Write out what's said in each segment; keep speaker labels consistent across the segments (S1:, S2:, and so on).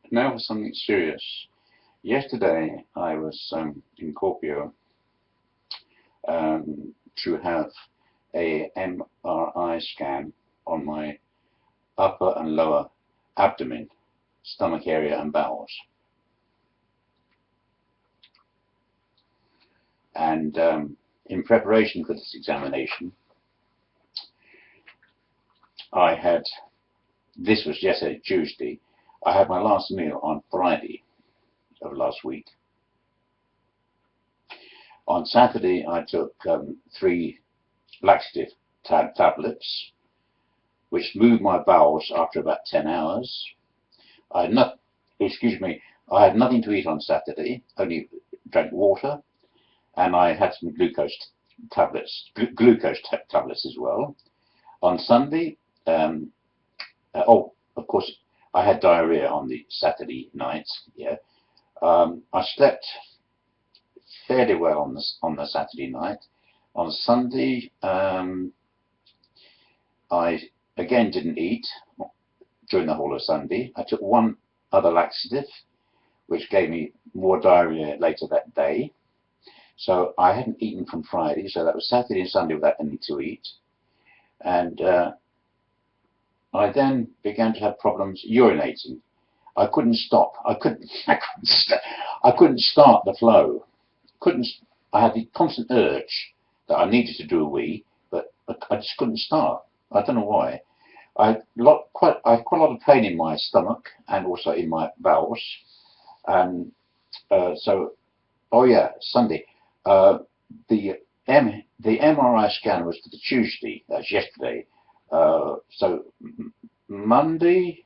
S1: Now for something serious. Yesterday I was in Kuopio to have a MRI scan on my upper and lower abdomen, stomach area and bowels. And in preparation for this examination, this was yesterday, Tuesday, I had my last meal on Friday of last week. On Saturday, I took 3 laxative tablets, which moved my bowels after about 10 hours. I had I had nothing to eat on Saturday, only drank water, and I had some glucose tablets as well. On Sunday, of course, I had diarrhea on the Saturday night. Yeah, I slept fairly well on the Saturday night. On Sunday, I again didn't eat during the whole of Sunday. I took 1 other laxative, which gave me more diarrhea later that day. So I hadn't eaten from Friday, so that was Saturday and Sunday without anything to eat. And I then began to have problems urinating. I couldn't stop. I couldn't start the flow. I had the constant urge that I needed to do a wee, but I just couldn't start. I don't know why. I had quite a lot of pain in my stomach and also in my bowels. And oh yeah, Sunday. The MRI scan was for the Tuesday. That's yesterday. So Monday.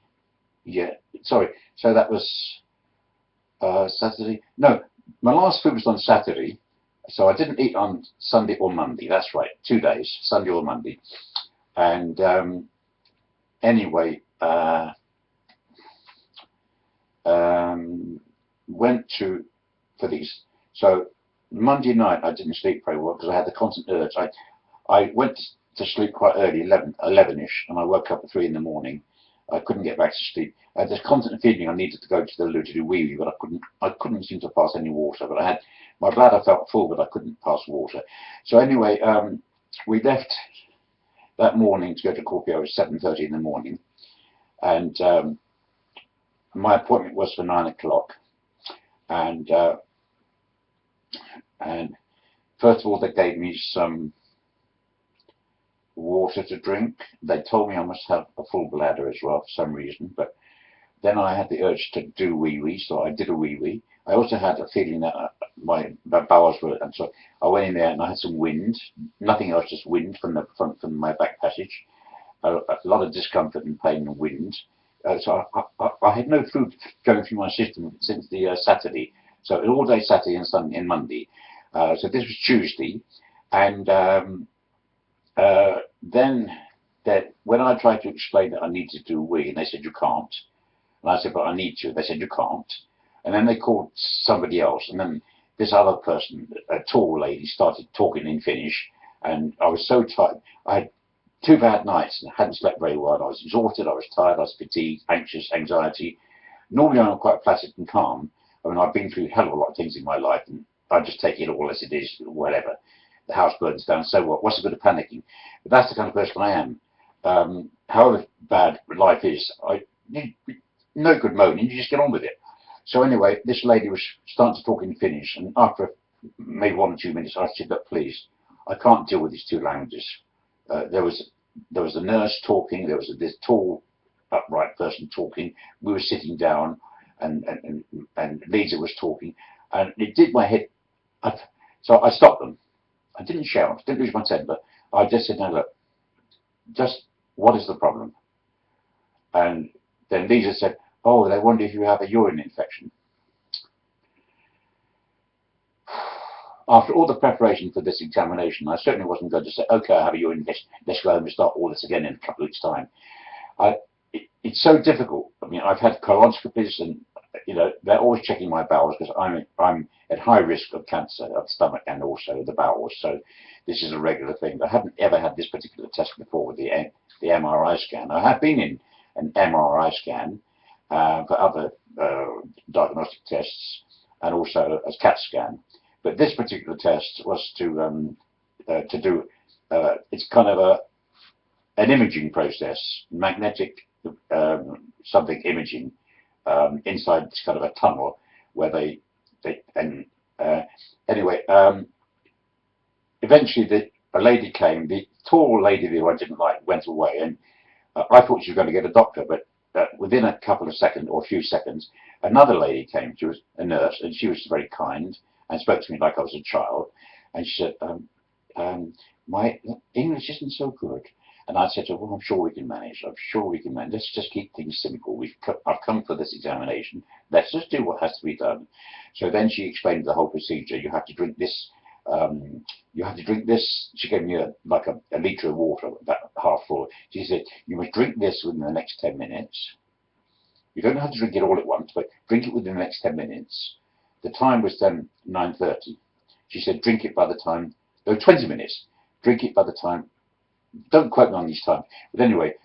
S1: Yeah, sorry. So that was Saturday. No, my last food was on Saturday. So I didn't eat on Sunday or Monday. That's right, 2 days, Sunday or Monday. And anyway, went for these. So Monday night I didn't sleep very well because I had the constant urge. I went to sleep quite early, 11ish, and I woke up at 3 in the morning. I couldn't get back to sleep. I had this constant feeling I needed to go to the loo to do wee-wee, but I couldn't seem to pass any water. But my bladder felt full, but I couldn't pass water. So anyway, we left that morning to go to Kuopio at 7:30 in the morning, and my appointment was for 9 o'clock. And first of all, they gave me some water to drink. They told me I must have a full bladder as well for some reason, but then I had the urge to do wee-wee, so I did a wee-wee. I also had a feeling that my bowels were, and so I went in there and I had some wind, nothing else, just wind from my back passage, a lot of discomfort and pain and wind. So I had no food going through my system since the Saturday, so all day Saturday and Sunday and Monday. So this was Tuesday, and then when I tried to explain that I needed to do a wee, and they said you can't, and I said but I need to. They said you can't, and then they called somebody else, and then this other person, a tall lady, started talking in Finnish, and I was so tired. I had 2 bad nights and hadn't slept very well. I was exhausted, I was tired, I was fatigued, anxious, anxiety. Normally I'm quite placid and calm. I mean, I've been through a hell of a lot of things in my life, and I just take it all as it is, whatever. The house burns down, so what? What's the good of panicking? But that's the kind of person I am. However bad life is, no good moaning, you just get on with it. So anyway, this lady was starting to talk in Finnish, and after maybe 1 or 2 minutes, I said, look, please, I can't deal with these 2 languages. There was a nurse talking, there was this tall, upright person talking, we were sitting down, and Lisa was talking, and it did my head. So I stopped them. I didn't shout, didn't lose my temper. I just said, no, look, just what is the problem? And then Lisa said, oh, they wonder if you have a urine infection. After all the preparation for this examination, I certainly wasn't going to say, okay, I have a urine infection, let's go home and start all this again in a couple of weeks' time. It's so difficult. I mean, I've had colonoscopies, and they're always checking my bowels because I'm at high risk of cancer of the stomach and also the bowels. So this is a regular thing. I haven't ever had this particular test before with the MRI scan. I have been in an MRI scan, for other diagnostic tests, and also as CAT scan. But this particular test was to do it's kind of an imaging process, magnetic something imaging inside this kind of a tunnel where they and anyway eventually a lady came, the tall lady who I didn't like went away, and I thought she was going to get a doctor, but within a couple of seconds or a few seconds, another lady came. She was a nurse, and she was very kind and spoke to me like I was a child. And she said, "My English isn't so good." And I said to her, "Well, I'm sure we can manage. I'm sure we can manage. Let's just keep things simple. I've come for this examination. Let's just do what has to be done." So then she explained the whole procedure. You have to drink this. You have to drink this. She gave me like a litre of water, about half full. She said, "You must drink this within the next 10 minutes. You don't have to drink it all at once, but drink it within the next 10 minutes. The time was then 9:30. She said, drink it by the time, no, 20 minutes. Drink it by the time, don't quote me on these times. But anyway,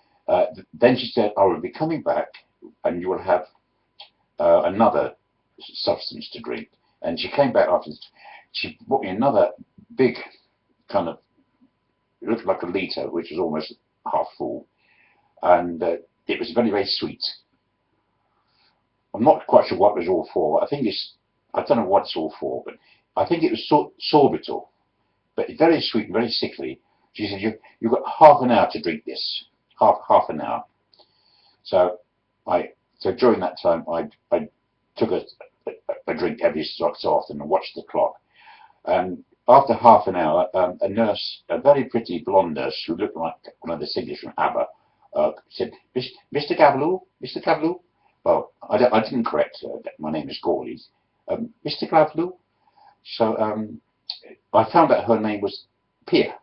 S1: then she said, I will be coming back and you will have another substance to drink. And she came back after, she brought me another big kind of, it looked like a litre, which was almost half full. And it was very, very sweet. I'm not quite sure what it was all for. I don't know what it's all for, but I think it was sorbitol. But it's very sweet and very sickly. She said, you've got half an hour to drink this. Half an hour. So during that time, I took a drink every so often and watched the clock. And after half an hour, a nurse, a very pretty blonde nurse who looked like one of the singers from ABBA, said, "Mr. Gavlu, Mr. Gavlu." Well, I didn't correct her. My name is Gawley. Mr. Gavlu. So I found out her name was Pia,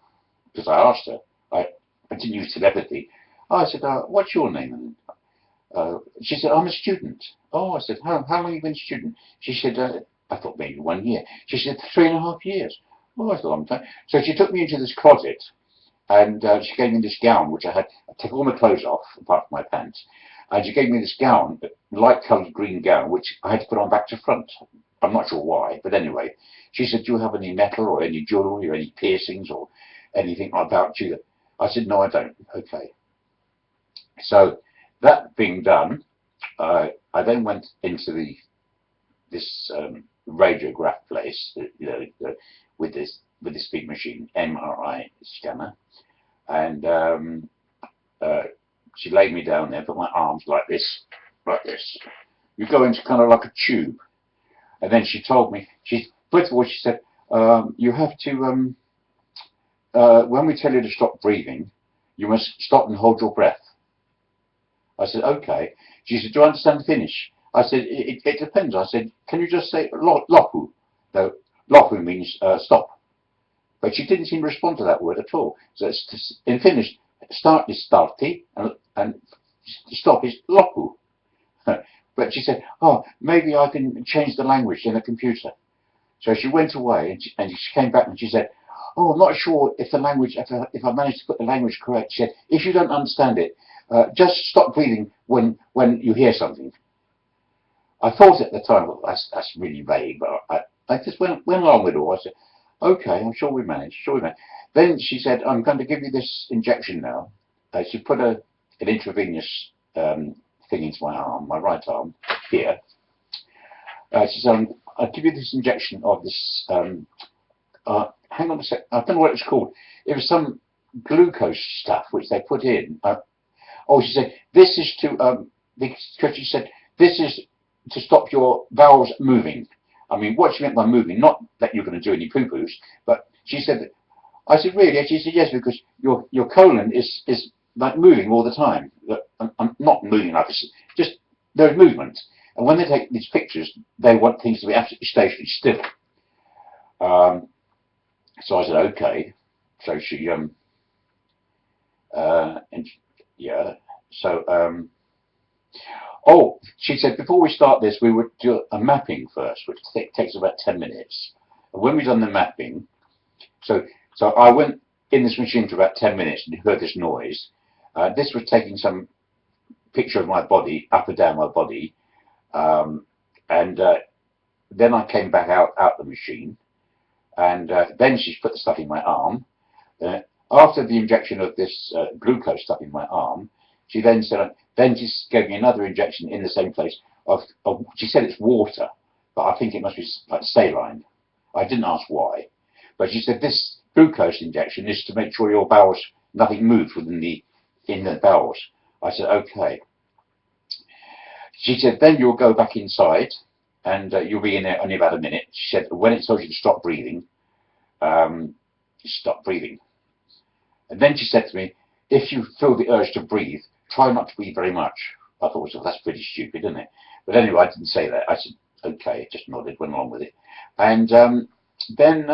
S1: because I asked her. I didn't use telepathy. I said, "What's your name?" She said, "I'm a student." Oh, I said, how long have you been a student? She said, I thought maybe 1 year. She said, 3.5 years. Oh, that's a long time. So she took me into this closet, and she gave me this gown, which I took all my clothes off, apart from my pants. And she gave me this gown, a light-coloured green gown, which I had to put on back to front. I'm not sure why, but anyway. She said, "Do you have any metal or any jewellery or any piercings or anything about you?" I said, "No, I don't." Okay. So that being done, I then went into this radiograph place, with this big machine, MRI scanner, and she laid me down there, put my arms like this. You go into kind of like a tube, and then she told me. First of all, she said, "You have to when we tell you to stop breathing, you must stop and hold your breath." I said, "Okay." She said, "Do you understand the Finnish?" I said, it depends. I said, "Can you just say lopu?" No, lopu means stop. But she didn't seem to respond to that word at all. So in Finnish, start is starti, and stop is lopu. But she said, "Oh, maybe I can change the language in the computer." So she went away, and she came back and she said, "Oh, I'm not sure if the language, if I managed to put the language correct." She said, "If you don't understand it, just stop breathing when you hear something." I thought at the time, well, that's really vague, but I just went along with it all. I said, "Okay, I'm sure we managed. Sure we managed." Then she said, "I'm going to give you this injection now." She put an intravenous thing into my arm, my right arm, here. She said, "I'll give you this injection of this." Hang on a sec. I don't know what it's called. It was some glucose stuff which they put in. She said, "This is to," because she said, "This is to stop your bowels moving." I mean, what she meant by moving, not that you're going to do any poo-poos, but she said that. I said, "Really?" She said, "Yes, because your colon is like moving all the time. I'm not moving like this, just there's movement. And when they take these pictures, they want things to be absolutely stationary, still." So I said, "Okay." So she and yeah. So she said, "Before we start this, we would do a mapping first, which takes about 10 minutes. And when we've done the mapping, so I went in this machine for about 10 minutes and heard this noise. This was taking some picture of my body, up and down my body, and then I came back out the machine, and then she's put the stuff in my arm. After the injection of this glucose stuff in my arm, she then said, then she gave me another injection in the same place of she said it's water, but I think it must be like saline. I didn't ask why, but she said this glucose injection is to make sure your bowels, nothing moves in the bowels. I said, okay. She said, then you'll go back inside, and you'll be in there only about a minute. She said, when it tells you to stop breathing, stop breathing. And then she said to me, if you feel the urge to breathe, try not to breathe very much. I thought, well, that's pretty stupid, isn't it? But anyway, I didn't say that. I said, okay, just nodded, went along with it. And then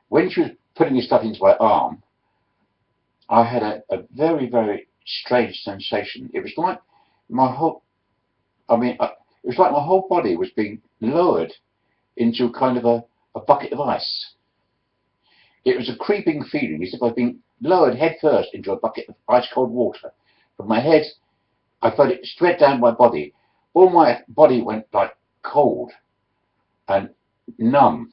S1: when she was putting this stuff into my arm, I had a very, very strange sensation. It was like my whole, it was like my whole body was being lowered into kind of a bucket of ice. It was a creeping feeling, as if I'd been lowered head first into a bucket of ice cold water. From my head, I felt it spread down my body. All my body went like cold and numb.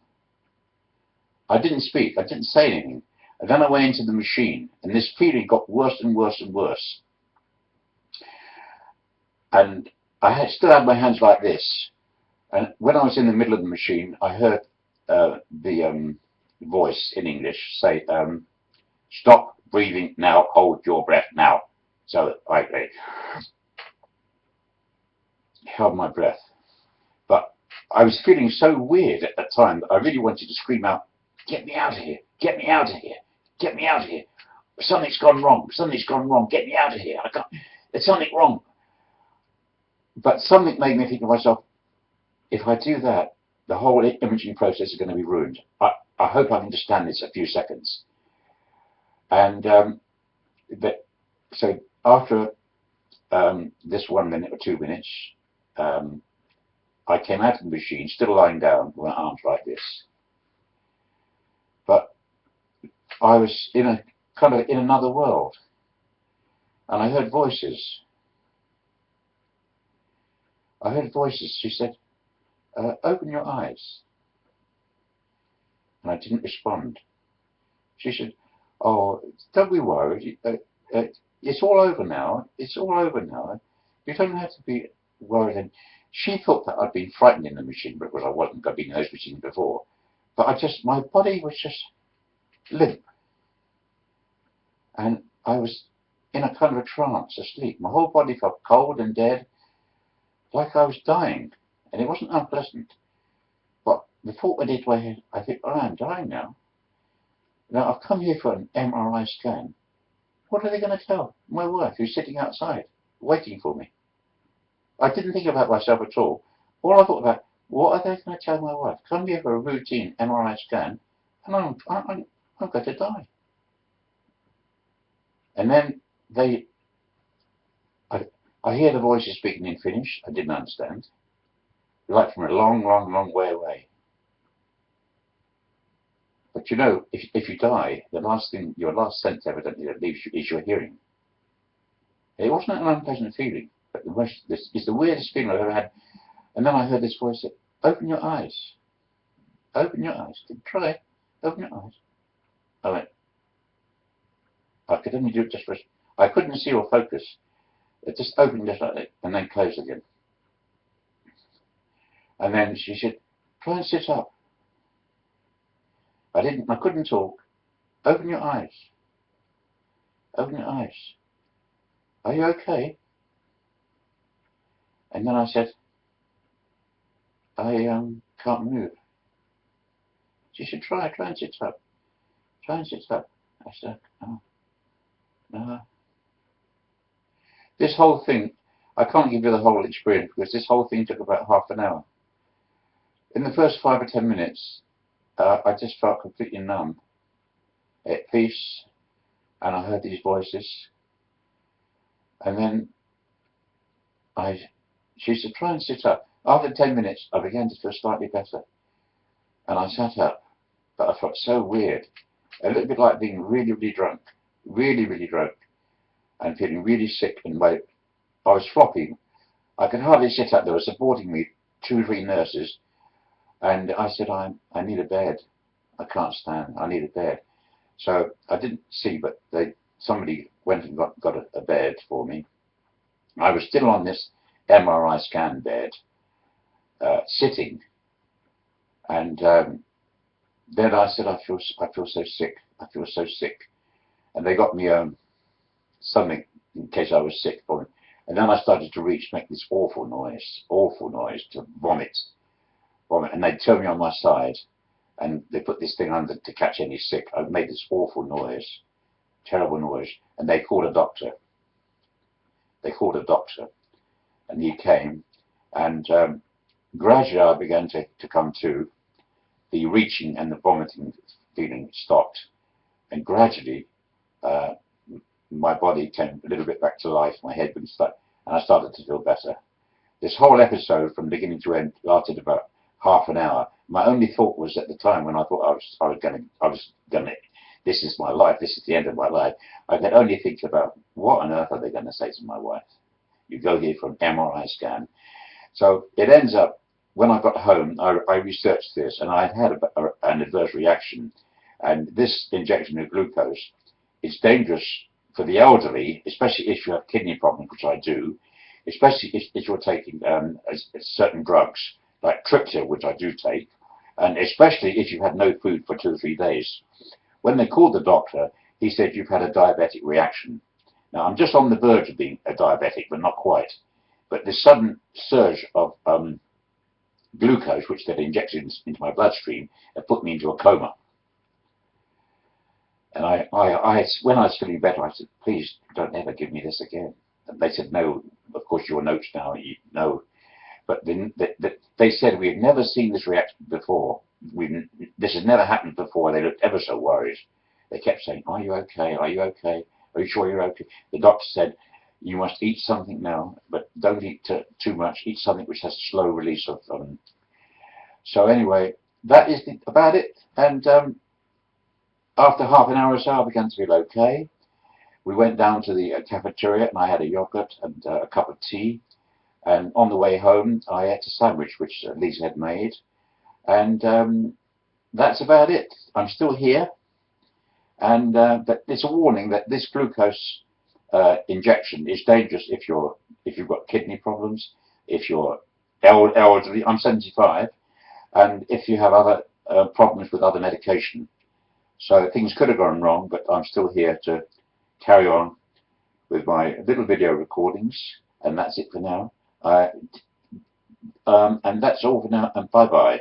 S1: I didn't speak, I didn't say anything. And then I went into the machine, and this feeling got worse and worse and worse. And I still had my hands like this. And when I was in the middle of the machine, I heard the voice in English say, stop breathing now, hold your breath now. So I held my breath. But I was feeling so weird at that time that I really wanted to scream out, get me out of here, get me out of here, get me out of here. Something's gone wrong, something's gone wrong, get me out of here. There's something wrong. But something made me think to myself, if I do that, the whole imaging process is going to be ruined. I hope I understand this a few seconds. And so after this 1 minute or 2 minutes, I came out of the machine, still lying down with my arms like this. But I was in another world, and I heard voices. I heard voices. She said, open your eyes. And I didn't respond. She said, oh, don't be worried. It's all over now. It's all over now. You don't have to be worried. And she thought that I'd been frightened in the machine, because I wasn't. I'd been in those machines before. But my body was just limp. And I was in a kind of a trance, asleep. My whole body felt cold and dead, like I was dying. And it wasn't unpleasant. But the thought went into my head, I think, oh, I'm dying now. Now, I've come here for an MRI scan. What are they going to tell my wife, who's sitting outside, waiting for me? I didn't think about myself at all. All I thought about, what are they going to tell my wife? Come here for a routine MRI scan, and I'm going to die. And then I hear the voices speaking in Finnish. I didn't understand. Like from a long, long, long way away. But you know, if you die, the last thing, your last sense evidently that leaves you is your hearing. It wasn't an unpleasant feeling, but it's the weirdest feeling I've ever had. And then I heard this voice say, open your eyes. Open your eyes. Try it. Open your eyes. I went, I could only do it just for, I couldn't see or focus. It just opened just like that, and then closed again. And then she said, try and sit up. I couldn't talk. Open your eyes. Open your eyes. Are you okay? And then I said, I can't move. She said, try and sit up. Try and sit up. I said, oh, no. This whole thing, I can't give you the whole experience, because this whole thing took about half an hour. In the first 5 or 10 minutes, I just felt completely numb, at peace, and I heard these voices. And then she said, try and sit up. After 10 minutes, I began to feel slightly better. And I sat up, but I felt so weird. A little bit like being really, really drunk. really, really drunk, and feeling really sick, and I was flopping. I could hardly sit up. They were supporting me, 2 or 3 nurses, and I said, I need a bed. I can't stand. I need a bed. So I didn't see, but somebody went and got a bed for me. I was still on this MRI scan bed, sitting, and then I said, I feel so sick. I feel so sick. And they got me something in case I was sick for me. And then I started to make this awful noise to vomit. And they'd turn me on my side, and they put this thing under to catch any sick. I made this awful noise, terrible noise, and they called a doctor. And he came, and gradually I began to come to. The reaching and the vomiting feeling stopped, and gradually my body came a little bit back to life. My head would start, and I started to feel better. This whole episode, from beginning to end, lasted about half an hour. My only thought was, at the time when I thought I was gonna, this is my life, this is the end of my life, I could only think about, what on earth are they going to say to my wife? You go here for an MRI scan. So it ends up, when I got home, I researched this, and I had an adverse reaction. And this injection of glucose is dangerous for the elderly, especially if you have kidney problems, which I do, especially if you're taking certain drugs, like Triptyl, which I do take, and especially if you've had no food for 2 or 3 days. When they called the doctor, he said, you've had a diabetic reaction. Now, I'm just on the verge of being a diabetic, but not quite. But this sudden surge of glucose, which they'd injected into my bloodstream, had put me into a coma. And when I was feeling better, I said, please don't ever give me this again. And they said, no, of course, your notes now, no. But they said, we had never seen this reaction before. This has never happened before. They looked ever so worried. They kept saying, are you okay? Are you okay? Are you sure you're okay? The doctor said, you must eat something now, but don't eat too much. Eat something which has a slow release of. So anyway, that is about it. And after half an hour or so, I began to feel okay. We went down to the cafeteria, and I had a yogurt and a cup of tea. And on the way home, I ate a sandwich, which Lisa had made. And that's about it. I'm still here. And but it's a warning that this glucose injection is dangerous if you've got kidney problems, if you're elderly. I'm 75, and if you have other problems with other medication. So things could have gone wrong, but I'm still here to carry on with my little video recordings, and that's it for now. And that's all for now, and bye-bye.